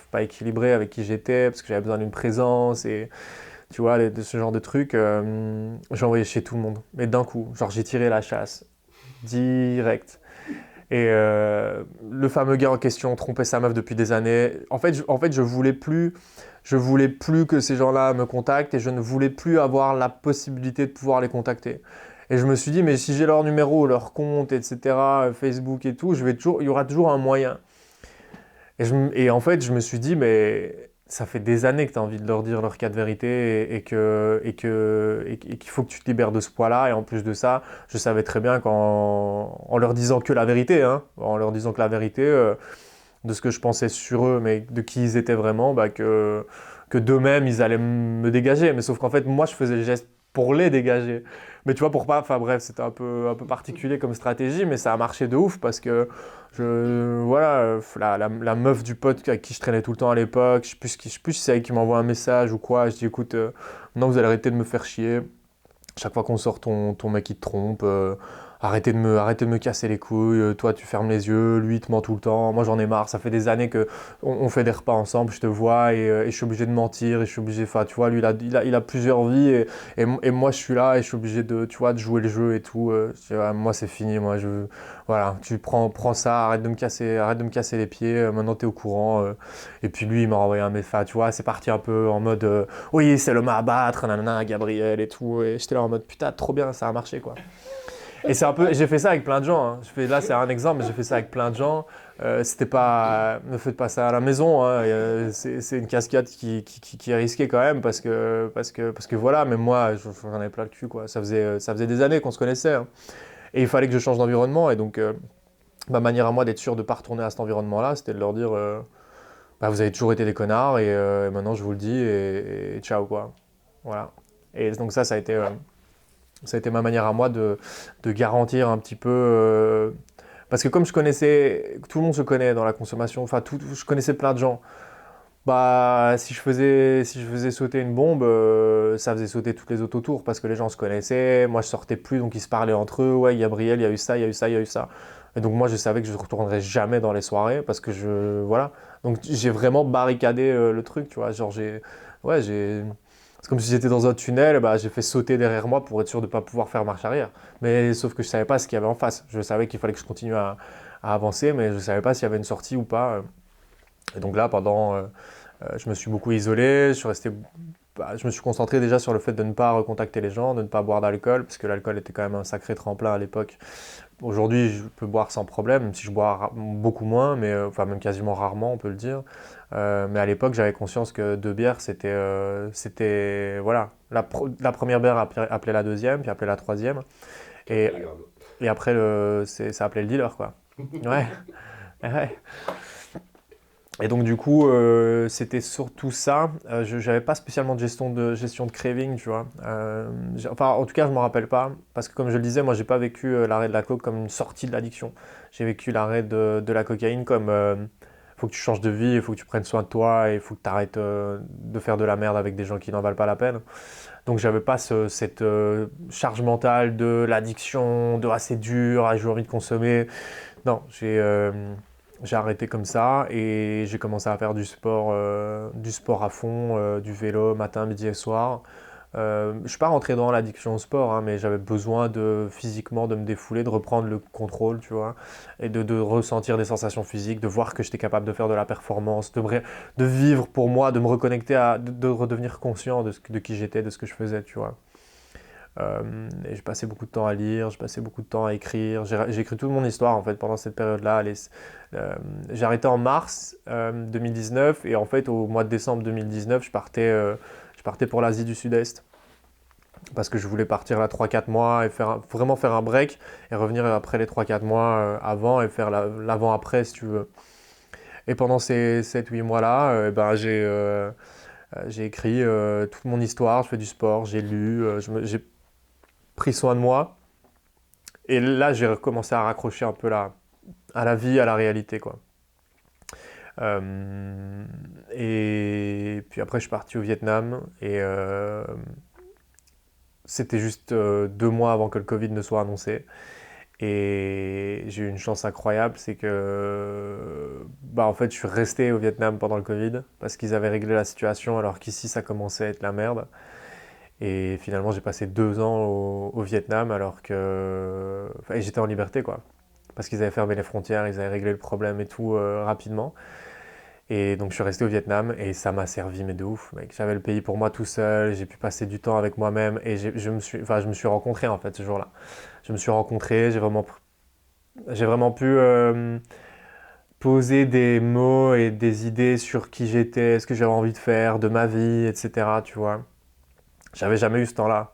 pas équilibrées avec qui j'étais, parce que j'avais besoin d'une présence, et tu vois, de ce genre de trucs, j'ai envoyé chez tout le monde, mais d'un coup, genre j'ai tiré la chasse, direct. Et le fameux gars en question trompait sa meuf depuis des années. En fait, je voulais plus que ces gens-là me contactent et je ne voulais plus avoir la possibilité de pouvoir les contacter. Et je me suis dit, mais si j'ai leur numéro, leur compte, etc., Facebook et tout, il y aura toujours un moyen. Et en fait, je me suis dit, mais ça fait des années que tu as envie de leur dire leur cas de vérité et qu'il faut que tu te libères de ce poids-là. Et en plus de ça, je savais très bien en leur disant que la vérité, hein, en leur disant que la vérité de ce que je pensais sur eux, mais de qui ils étaient vraiment, bah, que d'eux-mêmes, ils allaient me dégager. Mais sauf qu'en fait, moi, je faisais le geste pour les dégager. Mais tu vois, pour pas. Enfin bref, c'était un peu particulier comme stratégie, mais ça a marché de ouf parce que voilà, la meuf du pote avec qui je traînais tout le temps à l'époque, je sais plus si c'est elle qui m'envoie un message ou quoi. Je dis écoute, non, vous allez arrêter de me faire chier. Chaque fois qu'on sort, ton mec il te trompe. Arrêtez de me casser les couilles. Toi, tu fermes les yeux. Lui, il te ment tout le temps. Moi, j'en ai marre. Ça fait des années que on fait des repas ensemble. Je te vois et je suis obligé de mentir. Et je suis obligé. Enfin, tu vois, lui, il a plusieurs vies et moi, je suis là et je suis obligé de, tu vois, de jouer le jeu et tout. Moi, c'est fini. Moi, voilà. Tu prends ça. Arrête de me casser les pieds. Maintenant, t'es au courant. Et puis lui, il m'a envoyé un message. Tu vois, c'est parti un peu en mode, oui, c'est l'homme à abattre, nanana, Gabriel et tout. Et j'étais là en mode, putain, trop bien, ça a marché, quoi. Et c'est un peu, j'ai fait ça avec plein de gens. Hein. Là, c'est un exemple, mais j'ai fait ça avec plein de gens. C'était pas, ne faites pas ça à la maison. Hein. C'est une cascade qui est risquée quand même parce que voilà. Mais moi, j'en avais plein le cul quoi. Ça faisait des années qu'on se connaissait. Hein. Et il fallait que je change d'environnement. Et donc, ma manière à moi d'être sûr de pas retourner à cet environnement-là, c'était de leur dire, bah, vous avez toujours été des connards et maintenant je vous le dis et ciao quoi. Voilà. Et donc ça a été ma manière à moi de garantir un petit peu. Parce que comme je connaissais, tout le monde se connaît dans la consommation, enfin, je connaissais plein de gens. Bah, si je faisais sauter une bombe, ça faisait sauter toutes les autres autour parce que les gens se connaissaient. Moi, je sortais plus, donc ils se parlaient entre eux. Ouais, Gabriel, il y a eu ça, il y a eu ça, il y a eu ça. Et donc, moi, je savais que je ne retournerais jamais dans les soirées parce que voilà. Donc, j'ai vraiment barricadé le truc, tu vois. Genre, ouais, c'est comme si j'étais dans un tunnel, bah, j'ai fait sauter derrière moi pour être sûr de ne pas pouvoir faire marche arrière. Mais sauf que je ne savais pas ce qu'il y avait en face. Je savais qu'il fallait que je continue à avancer, mais je ne savais pas s'il y avait une sortie ou pas. Et donc là, Je me suis beaucoup isolé, je me suis concentré déjà sur le fait de ne pas recontacter les gens, de ne pas boire d'alcool, parce que l'alcool était quand même un sacré tremplin à l'époque. Aujourd'hui, je peux boire sans problème, même si je bois beaucoup moins, mais enfin même quasiment rarement, on peut le dire. Mais à l'époque, j'avais conscience que deux bières, voilà, la première bière appelait la deuxième, puis appelait la troisième, et, Regarde. et après, ça appelait le dealer, quoi. Ouais, ouais. Et donc du coup, c'était surtout ça. Je n'avais pas spécialement de gestion de craving, tu vois. Enfin, en tout cas, je m'en rappelle pas, parce que comme je le disais, moi, j'ai pas vécu l'arrêt de la coke comme une sortie de l'addiction. J'ai vécu l'arrêt de la cocaïne comme faut que tu changes de vie, il faut que tu prennes soin de toi, et il faut que tu arrêtes de faire de la merde avec des gens qui n'en valent pas la peine. Donc j'avais pas cette charge mentale de l'addiction, de ah, c'est dur, ah, j'ai envie de consommer. Non, j'ai arrêté comme ça et j'ai commencé à faire du sport à fond, du vélo matin, midi et soir. Je ne suis pas rentré dans l'addiction au sport, hein, mais j'avais besoin physiquement de me défouler, de reprendre le contrôle, tu vois, et de ressentir des sensations physiques, de voir que j'étais capable de faire de la performance, de vivre pour moi, de me reconnecter de redevenir conscient de qui j'étais, de ce que je faisais, tu vois. Et j'ai passé beaucoup de temps à lire, j'ai passé beaucoup de temps à écrire. J'ai écrit toute mon histoire en fait pendant cette période-là. J'ai arrêté en mars 2019 et en fait au mois de décembre 2019, je partais pour l'Asie du Sud-Est parce que je voulais partir là 3-4 mois et vraiment faire un break et revenir après les 3-4 mois avant et faire l'avant-après si tu veux. Et pendant ces 7-8 mois-là, ben, j'ai écrit toute mon histoire, je fais du sport, j'ai lu, j'ai pris soin de moi. Et là, j'ai recommencé à raccrocher un peu à la vie, à la réalité, quoi. Et puis après, je suis parti au Vietnam et c'était juste 2 mois avant que le Covid ne soit annoncé. Et j'ai eu une chance incroyable, c'est que bah, en fait, je suis resté au Vietnam pendant le Covid parce qu'ils avaient réglé la situation alors qu'ici, ça commençait à être la merde. Et finalement, j'ai passé 2 ans au Vietnam alors que enfin, j'étais en liberté, quoi. Parce qu'ils avaient fermé les frontières, ils avaient réglé le problème et tout rapidement. Et donc je suis resté au Vietnam et ça m'a servi, mais de ouf, mec. J'avais le pays pour moi tout seul, j'ai pu passer du temps avec moi-même et je me suis rencontré en fait ce jour-là. Je me suis rencontré, j'ai vraiment pu poser des mots et des idées sur qui j'étais, ce que j'avais envie de faire, de ma vie, etc. Tu vois. J'avais jamais eu ce temps-là.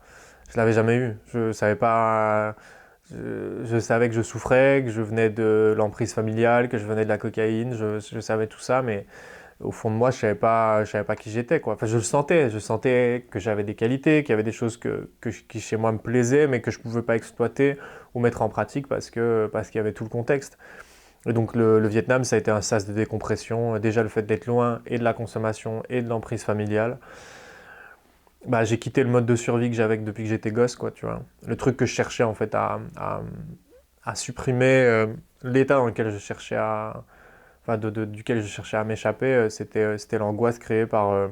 Je l'avais jamais eu. Je savais pas. Je savais que je souffrais, que je venais de l'emprise familiale, que je venais de la cocaïne. Je savais tout ça, mais au fond de moi, je savais pas qui j'étais, quoi. Enfin, je le sentais. Je sentais que j'avais des qualités, qu'il y avait des choses qui chez moi me plaisaient, mais que je pouvais pas exploiter ou mettre en pratique parce qu'il y avait tout le contexte. Et donc le Vietnam, ça a été un sas de décompression. Déjà le fait d'être loin et de la consommation et de l'emprise familiale. Bah, j'ai quitté le mode de survie que j'avais depuis que j'étais gosse, quoi, tu vois. Le truc que je cherchais, en fait, à supprimer, l'état dans lequel je cherchais enfin, duquel je cherchais à m'échapper, c'était l'angoisse créée par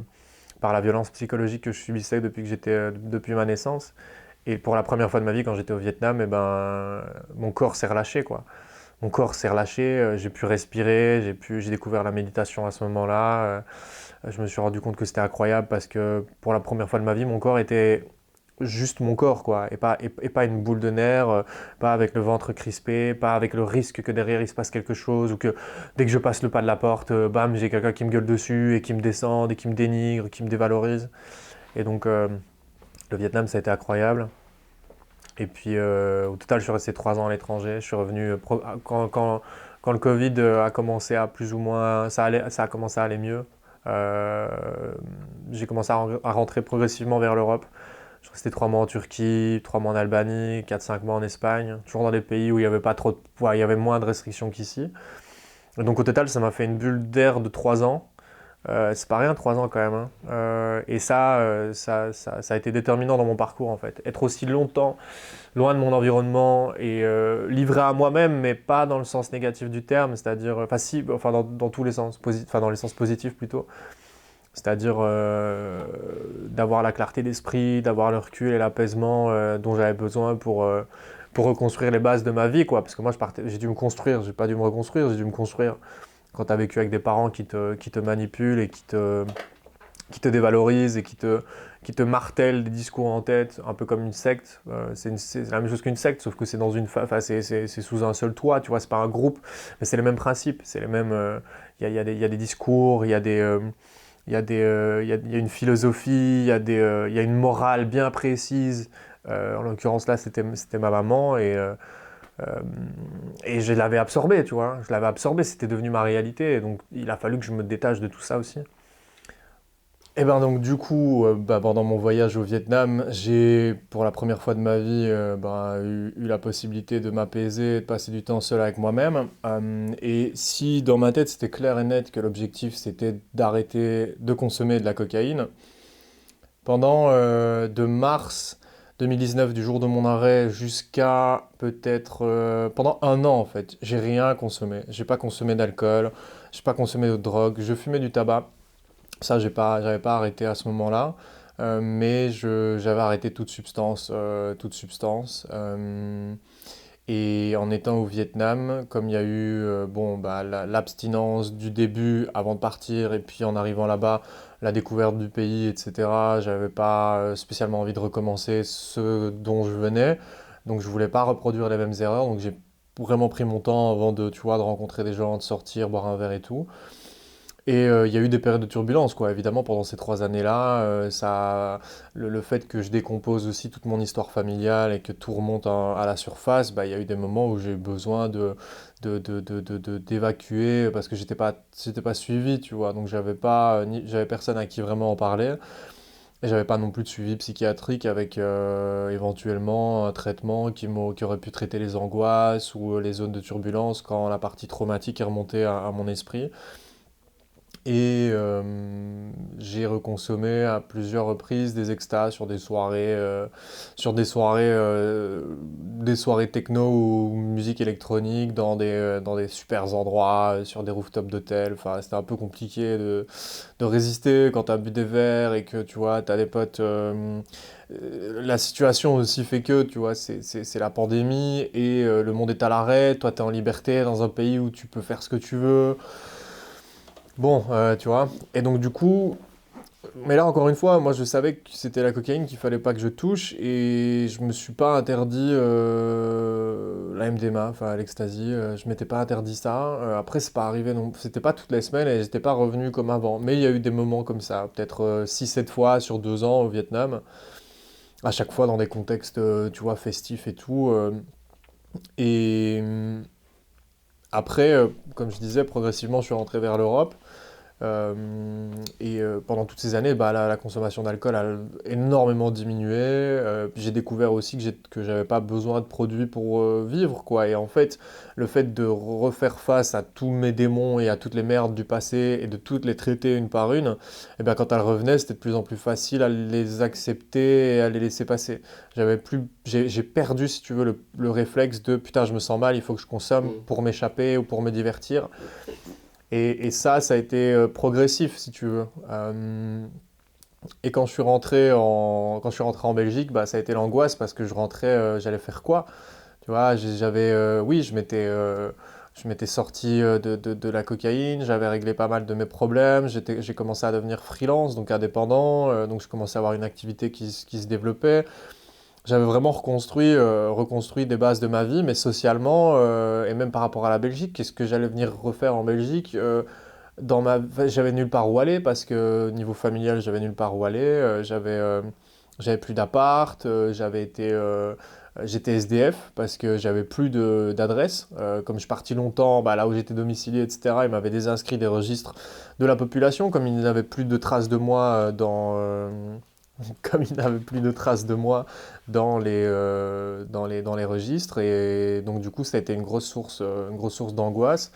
la violence psychologique que je subissais depuis ma naissance. Et pour la première fois de ma vie, quand j'étais au Vietnam, eh ben, mon corps s'est relâché, quoi. Mon corps s'est relâché, j'ai pu respirer, j'ai découvert la méditation à ce moment-là. Je me suis rendu compte que c'était incroyable parce que pour la première fois de ma vie, mon corps était juste mon corps, quoi, et pas une boule de nerfs, pas avec le ventre crispé, pas avec le risque que derrière il se passe quelque chose, ou que dès que je passe le pas de la porte, bam, j'ai quelqu'un qui me gueule dessus et qui me descend, et qui me dénigre, qui me dévalorise. Et donc, le Vietnam, ça a été incroyable. Et puis, au total, je suis resté 3 ans à l'étranger. Je suis revenu quand le Covid a commencé à plus ou moins, ça a commencé à aller mieux. Euh, j'ai commencé à rentrer progressivement vers l'Europe. Je suis resté 3 mois en Turquie, 3 mois en Albanie, 4-5 mois en Espagne, toujours dans des pays où il y avait pas trop il y avait moins de restrictions qu'ici. Et donc au total, ça m'a fait une bulle d'air de 3 ans. C'est pas rien, 3 ans quand même, hein. Et ça a été déterminant dans mon parcours en fait. Être aussi longtemps loin de mon environnement et livré à moi-même, mais pas dans le sens négatif du terme, c'est-à-dire, enfin si, enfin dans tous les sens, enfin dans les sens positifs plutôt, c'est-à-dire d'avoir la clarté d'esprit, d'avoir le recul et l'apaisement dont j'avais besoin pour reconstruire les bases de ma vie, quoi. Parce que moi, j'ai dû me construire, j'ai pas dû me reconstruire, j'ai dû me construire. quand tu as vécu avec des parents qui te manipulent et qui te dévalorisent et qui te martèlent des discours en tête, un peu comme une secte. C'est la même chose qu'une secte, sauf que c'est dans c'est sous un seul toit, tu vois, c'est pas un groupe, mais c'est les mêmes principes, c'est les mêmes. Il y a des discours, il y a une philosophie, il y a une morale bien précise. En l'occurrence là, c'était ma maman euh, et je l'avais absorbé, tu vois. Je l'avais absorbé, c'était devenu ma réalité. Et donc il a fallu que je me détache de tout ça aussi. Et ben donc du coup, pendant mon voyage au Vietnam, j'ai pour la première fois de ma vie eu la possibilité de m'apaiser, de passer du temps seul avec moi-même. Et si dans ma tête c'était clair et net que l'objectif c'était d'arrêter de consommer de la cocaïne, pendant de mars 2019, du jour de mon arrêt, jusqu'à peut-être pendant un an en fait, j'ai rien consommé. J'ai pas consommé d'alcool, j'ai pas consommé de drogue, je fumais du tabac. Ça, j'avais pas arrêté à ce moment-là, mais j'avais arrêté toute substance, toute substance. Et en étant au Vietnam, comme il y a eu l'abstinence du début avant de partir, et puis en arrivant là-bas, la découverte du pays, etc., j'avais pas spécialement envie de recommencer ce dont je venais, donc je voulais pas reproduire les mêmes erreurs, donc j'ai vraiment pris mon temps avant de, tu vois, de rencontrer des gens, de sortir, boire un verre et tout. Et il y a eu des périodes de turbulence, quoi. Évidemment, pendant ces 3 années-là, le fait que je décompose aussi toute mon histoire familiale et que tout remonte à la surface, bah, il y a eu des moments où j'ai eu besoin d'évacuer parce que j'étais pas suivi, tu vois. Donc j'avais personne à qui vraiment en parler. Et j'avais pas non plus de suivi psychiatrique avec éventuellement un traitement qui aurait pu traiter les angoisses ou les zones de turbulence quand la partie traumatique est remontée à mon esprit. Et j'ai reconsommé à plusieurs reprises des extases des soirées techno ou musique électronique dans des super endroits, sur des rooftops d'hôtels. Enfin, c'était un peu compliqué de résister quand t'as bu des verres et que tu vois, t'as des potes. La situation aussi fait que, tu vois, c'est la pandémie et le monde est à l'arrêt. Toi, t'es en liberté dans un pays où tu peux faire ce que tu veux. Bon, tu vois. Et donc du coup, mais là encore une fois, moi je savais que c'était la cocaïne qu'il fallait pas que je touche et je me suis pas interdit la MDMA, enfin l'ecstasy, je m'étais pas interdit ça. Après c'est pas arrivé non, c'était pas toutes les semaines et j'étais pas revenu comme avant. Mais il y a eu des moments comme ça, peut-être 6-7 fois sur 2 ans au Vietnam, à chaque fois dans des contextes, tu vois, festifs et tout. Et après, comme je disais, progressivement je suis rentré vers l'Europe. Pendant toutes ces années, bah, la consommation d'alcool a énormément diminué. Puis j'ai découvert aussi que j'avais pas besoin de produits pour vivre, quoi. Et en fait, le fait de refaire face à tous mes démons et à toutes les merdes du passé et de toutes les traiter une par une, et bien quand elles revenaient, c'était de plus en plus facile à les accepter et à les laisser passer. J'ai perdu, si tu veux, le réflexe de putain, je me sens mal, il faut que je consomme pour m'échapper ou pour me divertir. Et ça a été progressif, si tu veux. Et quand je suis rentré en Belgique, bah, ça a été l'angoisse parce que je rentrais, j'allais faire quoi? Tu vois, oui, je m'étais sorti de la cocaïne, j'avais réglé pas mal de mes problèmes, j'ai commencé à devenir freelance, donc indépendant, donc je commençais à avoir une activité qui se développait. J'avais vraiment reconstruit des bases de ma vie, mais socialement, et même par rapport à la Belgique, qu'est-ce que j'allais venir refaire en Belgique? J'avais nulle part où aller parce que niveau familial, j'avais nulle part où aller. J'avais plus d'appart. J'étais SDF parce que j'avais plus d'adresse. Comme je suis parti longtemps, bah, là où j'étais domicilié, etc., ils m'avaient désinscrit des registres de la population. Comme ils n'avaient plus de traces de moi comme ils n'avaient plus de traces de moi dans les registres. Et donc, du coup, ça a été une grosse source d'angoisse.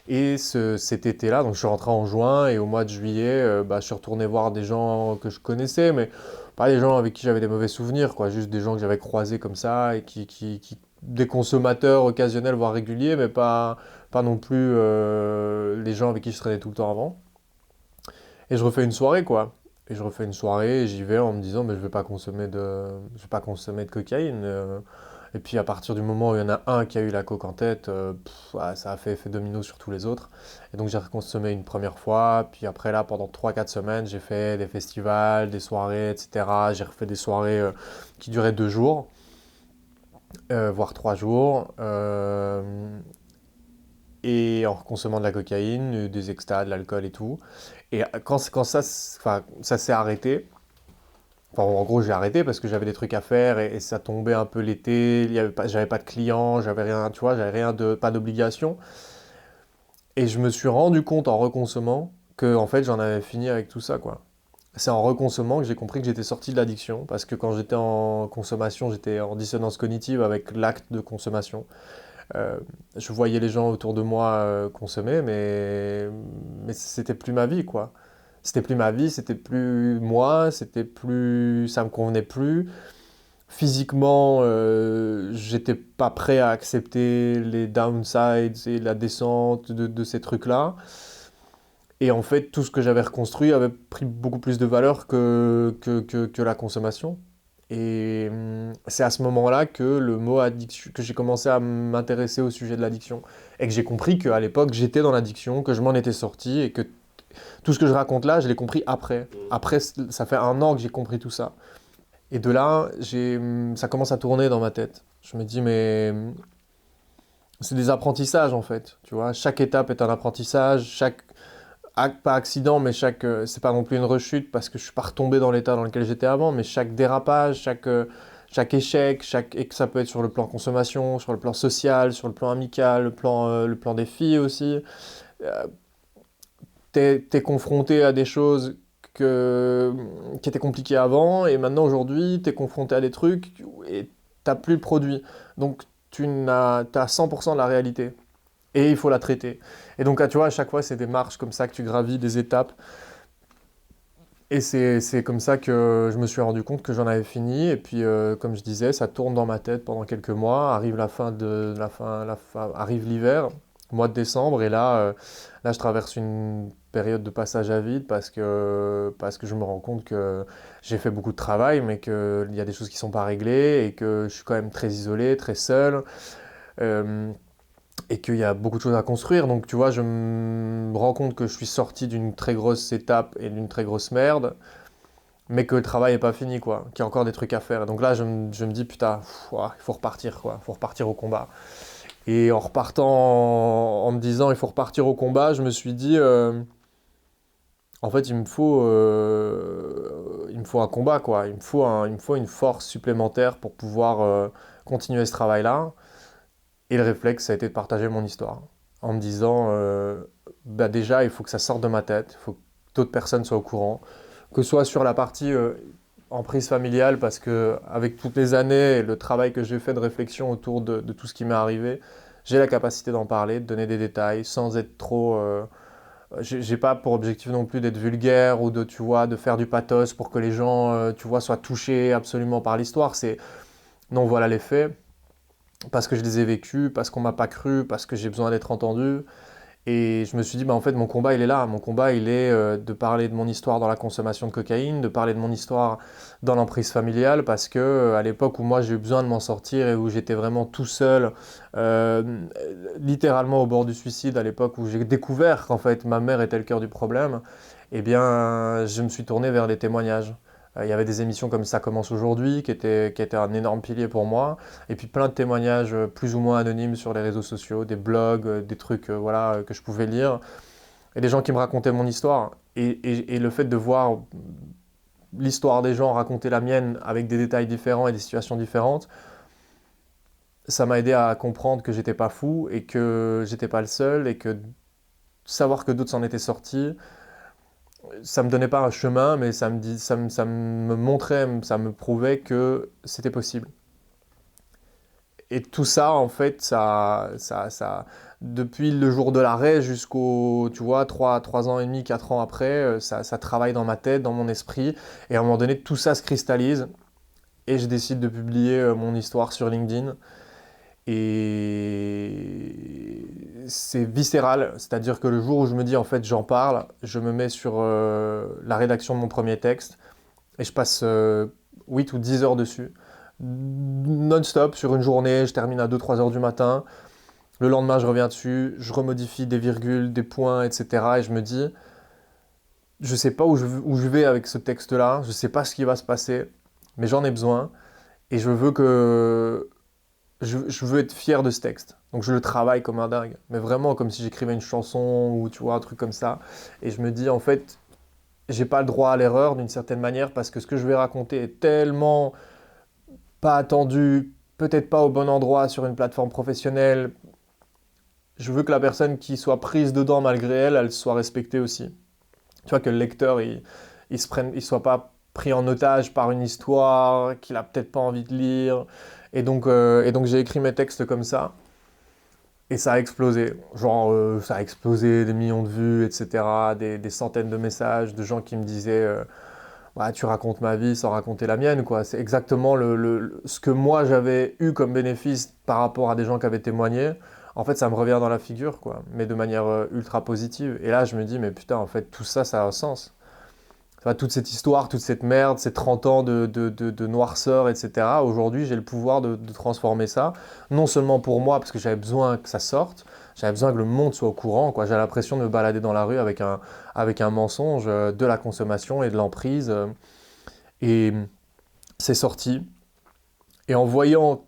Et cet été-là, donc je suis rentré en juin et au mois de juillet, bah, je suis retourné voir des gens que je connaissais, mais pas des gens avec qui j'avais des mauvais souvenirs, quoi, juste des gens que j'avais croisés comme ça et des consommateurs occasionnels, voire réguliers, mais pas non plus les gens avec qui je traînais tout le temps avant. Et je refais une soirée, quoi. Et je refais une soirée et j'y vais en me disant, mais je vais pas consommer de cocaïne. Et puis à partir du moment où il y en a un qui a eu la coke en tête, ouais, ça a fait effet domino sur tous les autres. Et donc j'ai reconsommé une première fois, puis après là, pendant 3 4 semaines, j'ai fait des festivals, des soirées, etc. J'ai refait des soirées qui duraient 2 jours, voire 3 jours. Et en consommant de la cocaïne, des extas, de l'alcool et tout. Et quand ça, enfin, ça s'est arrêté, enfin en gros j'ai arrêté parce que j'avais des trucs à faire et ça tombait un peu l'été, j'avais pas de clients, j'avais rien, tu vois, j'avais rien de, pas d'obligation. Et je me suis rendu compte en reconsommant que en fait j'en avais fini avec tout ça, quoi. C'est en reconsommant que j'ai compris que j'étais sorti de l'addiction parce que quand j'étais en consommation, j'étais en dissonance cognitive avec l'acte de consommation. Euh, je voyais les gens autour de moi consommer, mais c'était plus ma vie, quoi. C'était plus ma vie, c'était plus moi, c'était plus, ça me convenait plus. Physiquement, j'étais pas prêt à accepter les downsides et la descente de ces trucs-là. Et en fait, tout ce que j'avais reconstruit avait pris beaucoup plus de valeur que la consommation. Et c'est à ce moment-là que le mot addiction, que j'ai commencé à m'intéresser au sujet de l'addiction. Et que j'ai compris qu'à l'époque, j'étais dans l'addiction, que je m'en étais sorti et que tout ce que je raconte là, je l'ai compris après. Après, ça fait 1 an que j'ai compris tout ça. Et de là, ça commence à tourner dans ma tête. Je me dis, mais c'est des apprentissages en fait. Tu vois, chaque étape est un apprentissage, chaque pas accident, mais c'est pas non plus une rechute parce que je suis pas retombé dans l'état dans lequel j'étais avant, mais chaque dérapage, chaque échec, et que ça peut être sur le plan consommation, sur le plan social, sur le plan amical, le plan des filles aussi. Euh, t'es confronté à des choses qui étaient compliquées avant, et maintenant aujourd'hui, t'es confronté à des trucs et t'as plus le produit. Donc t'as 100% de la réalité. Et il faut la traiter. Et donc, tu vois, à chaque fois, c'est des marches comme ça que tu gravis, des étapes. Et c'est comme ça que je me suis rendu compte que j'en avais fini. Et puis, comme je disais, ça tourne dans ma tête pendant quelques mois. Arrive arrive l'hiver, mois de décembre. Et là, je traverse une période de passage à vide parce que je me rends compte que j'ai fait beaucoup de travail, mais qu'il y a des choses qui ne sont pas réglées et que je suis quand même très isolé, très seul. Euh, et qu'il y a beaucoup de choses à construire. Donc, tu vois, je me rends compte que je suis sorti d'une très grosse étape et d'une très grosse merde, mais que le travail n'est pas fini, quoi, qu'il y a encore des trucs à faire. Et donc là, je me dis, putain, il faut repartir, quoi, il faut repartir au combat. Et en repartant, en me disant, il faut repartir au combat, je me suis dit, en fait, il me faut un combat, quoi. Il me faut une force supplémentaire pour pouvoir continuer ce travail-là. Et le réflexe, ça a été de partager mon histoire. En me disant, bah déjà, il faut que ça sorte de ma tête, il faut que d'autres personnes soient au courant. Que ce soit sur la partie emprise familiale, parce que avec toutes les années et le travail que j'ai fait de réflexion autour de tout ce qui m'est arrivé, j'ai la capacité d'en parler, de donner des détails, sans être trop... j'ai pas pour objectif non plus d'être vulgaire ou tu vois, de faire du pathos pour que les gens, tu vois, soient touchés absolument par l'histoire. Non, voilà les faits parce que je les ai vécus, parce qu'on m'a pas cru, parce que j'ai besoin d'être entendu. Et je me suis dit, bah, en fait, mon combat, il est là. Mon combat, il est de parler de mon histoire dans la consommation de cocaïne, de parler de mon histoire dans l'emprise familiale, parce que à l'époque où moi, j'ai eu besoin de m'en sortir et où j'étais vraiment tout seul, euh, littéralement au bord du suicide, à l'époque où j'ai découvert qu'en fait, ma mère était le cœur du problème, eh bien, je me suis tourné vers les témoignages. Il y avait des émissions comme Ça commence aujourd'hui, qui était un énorme pilier pour moi. Et puis plein de témoignages plus ou moins anonymes sur les réseaux sociaux, des blogs, des trucs voilà, que je pouvais lire. Et des gens qui me racontaient mon histoire. Et le fait de voir l'histoire des gens raconter la mienne avec des détails différents et des situations différentes, ça m'a aidé à comprendre que j'étais pas fou et que j'étais pas le seul et que savoir que d'autres s'en étaient sortis, ça me donnait pas un chemin, mais ça me montrait, ça me prouvait que c'était possible. Et tout ça, en fait, depuis le jour de l'arrêt jusqu'au, tu vois, 3 ans et demi, 4 ans après, ça travaille dans ma tête, dans mon esprit. Et à un moment donné, tout ça se cristallise. Et je décide de publier mon histoire sur LinkedIn. Et c'est viscéral, c'est-à-dire que le jour où je me dis, en fait, j'en parle, je me mets sur la rédaction de mon premier texte et je passe 8 ou 10 heures dessus. non-stop sur une journée, je termine à 2-3 heures du matin. Le lendemain, je reviens dessus, je remodifie des virgules, des points, etc. Et je me dis, je sais pas où je vais avec ce texte-là, je sais pas ce qui va se passer, mais j'en ai besoin et je veux être fier de ce texte. Donc je le travaille comme un dingue, mais vraiment comme si j'écrivais une chanson ou tu vois un truc comme ça. Et je me dis en fait, j'ai pas le droit à l'erreur d'une certaine manière parce que ce que je vais raconter est tellement pas attendu, peut-être pas au bon endroit sur une plateforme professionnelle. Je veux que la personne qui soit prise dedans malgré elle, elle soit respectée aussi. Tu vois, que le lecteur, il soit pas pris en otage par une histoire qu'il a peut-être pas envie de lire. Et donc j'ai écrit mes textes comme ça. Et ça a explosé. Genre, ça a explosé, des millions de vues, etc. Des centaines de messages de gens qui me disaient ouais, tu racontes ma vie sans raconter la mienne, quoi. C'est exactement ce que moi j'avais eu comme bénéfice par rapport à des gens qui avaient témoigné. En fait, ça me revient dans la figure, quoi. Mais de manière ultra positive. Et là, je me dis, mais putain, en fait, tout ça, ça a un sens. Tu vois, toute cette histoire, toute cette merde, ces 30 ans de noirceur, etc. Aujourd'hui, j'ai le pouvoir de transformer ça. Non seulement pour moi, parce que j'avais besoin que ça sorte, j'avais besoin que le monde soit au courant, quoi. J'avais l'impression de me balader dans la rue avec un mensonge de la consommation et de l'emprise. Et c'est sorti. Et en voyant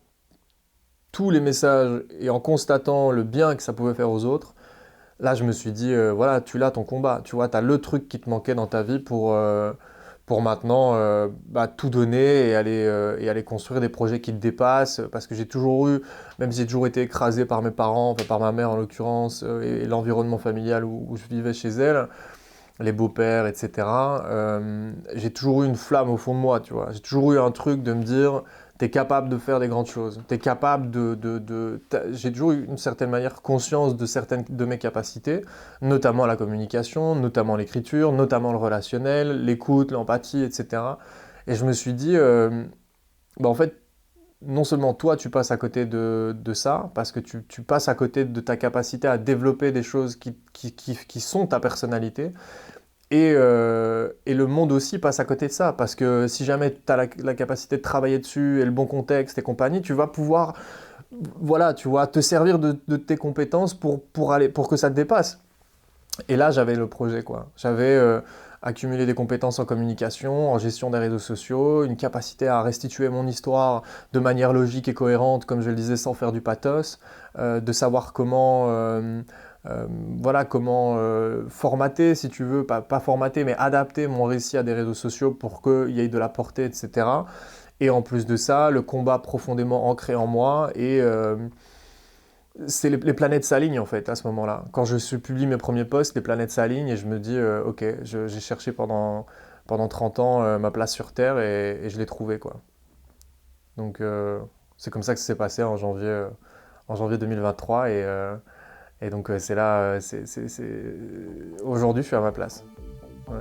tous les messages et en constatant le bien que ça pouvait faire aux autres, là, je me suis dit, voilà, tu l'as ton combat. Tu vois, tu as le truc qui te manquait dans ta vie pour maintenant bah, tout donner et aller construire des projets qui te dépassent. Parce que j'ai toujours eu, même si j'ai toujours été écrasé par mes parents, enfin, par ma mère en l'occurrence, et l'environnement familial où je vivais chez elle, les beaux-pères, etc. J'ai toujours eu une flamme au fond de moi, tu vois. J'ai toujours eu un truc de me dire, t'es capable de faire des grandes choses. T'es capable J'ai toujours eu une certaine manière conscience de certaines de mes capacités, notamment la communication, notamment l'écriture, notamment le relationnel, l'écoute, l'empathie, etc. Et je me suis dit, bah en fait, non seulement toi, tu passes à côté de ça, parce que tu passes à côté de ta capacité à développer des choses qui sont ta personnalité, et le monde aussi passe à côté de ça, parce que si jamais tu as la capacité de travailler dessus et le bon contexte et compagnie, tu vas pouvoir, voilà, tu vois, te servir de tes compétences pour que ça te dépasse. Et là, j'avais le projet, quoi. J'avais accumulé des compétences en communication, en gestion des réseaux sociaux, une capacité à restituer mon histoire de manière logique et cohérente, comme je le disais, sans faire du pathos, de savoir euh, comment formater, si tu veux, pas formater, mais adapter mon récit à des réseaux sociaux pour qu'il y ait de la portée, etc. Et en plus de ça, le combat profondément ancré en moi c'est les planètes s'alignent en fait à ce moment-là. Quand je publie mes premiers posts, les planètes s'alignent et je me dis, ok, j'ai cherché pendant 30 ans ma place sur Terre et je l'ai trouvée quoi. Donc c'est comme ça que ça s'est passé en janvier 2023 et donc c'est là, aujourd'hui je suis à ma place. Ouais.